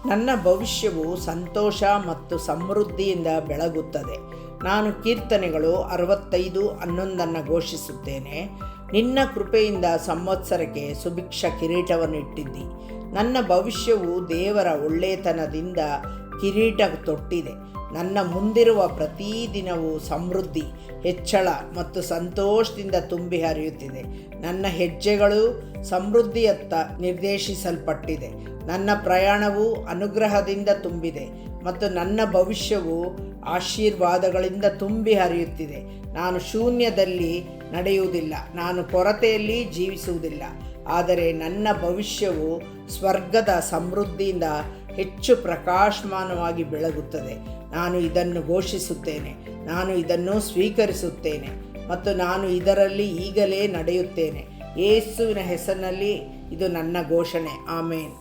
ನನ್ನ ಭವಿಷ್ಯವು ಸಂತೋಷ ಮತ್ತು ಸಮೃದ್ಧಿಯಿಂದ ಬೆಳಗುತ್ತದೆ. ನಾನು ಕೀರ್ತನೆಗಳು 65:11 ಘೋಷಿಸುತ್ತೇನೆ. ನಿನ್ನ ಕೃಪೆಯಿಂದ ಸಂವತ್ಸರಕ್ಕೆ ಸುಭಿಕ್ಷ ಕಿರೀಟವನ್ನು ಇಟ್ಟಿದ್ದಿ. ನನ್ನ ಭವಿಷ್ಯವು ದೇವರ ಒಳ್ಳೆಯತನದಿಂದ ಕಿರೀಟ ತೊಟ್ಟಿದೆ. ನನ್ನ ಮುಂದಿರುವ ಪ್ರತಿದಿನವೂ ಸಮೃದ್ಧಿ, ಹೆಚ್ಚಳ ಮತ್ತು ಸಂತೋಷದಿಂದ ತುಂಬಿ ಹರಿಯುತ್ತಿದೆ. ನನ್ನ ಹೆಜ್ಜೆಗಳು ಸಮೃದ್ಧಿಯತ್ತ ನಿರ್ದೇಶಿಸಲ್ಪಟ್ಟಿದೆ. ನನ್ನ ಪ್ರಯಾಣವು ಅನುಗ್ರಹದಿಂದ ತುಂಬಿದೆ ಮತ್ತು ನನ್ನ ಭವಿಷ್ಯವು ಆಶೀರ್ವಾದಗಳಿಂದ ತುಂಬಿ ಹರಿಯುತ್ತಿದೆ. ನಾನು ಶೂನ್ಯದಲ್ಲಿ ನಡೆಯುವುದಿಲ್ಲ, ನಾನು ಕೊರತೆಯಲ್ಲಿ ಜೀವಿಸುವುದಿಲ್ಲ, ಆದರೆ ನನ್ನ ಭವಿಷ್ಯವು ಸ್ವರ್ಗದ ಸಮೃದ್ಧಿಯಿಂದ ಹೆಚ್ಚು ಪ್ರಕಾಶಮಾನವಾಗಿ ಬೆಳಗುತ್ತದೆ. ನಾನು ಇದನ್ನು ಘೋಷಿಸುತ್ತೇನೆ, ನಾನು ಇದನ್ನು ಸ್ವೀಕರಿಸುತ್ತೇನೆ ಮತ್ತು ನಾನು ಇದರಲ್ಲಿ ಈಗಲೇ ನಡೆಯುತ್ತೇನೆ. ಯೇಸುವಿನ ಹೆಸರಿನಲ್ಲಿ ಇದು ನನ್ನ ಘೋಷಣೆ. ಆಮೇನ್.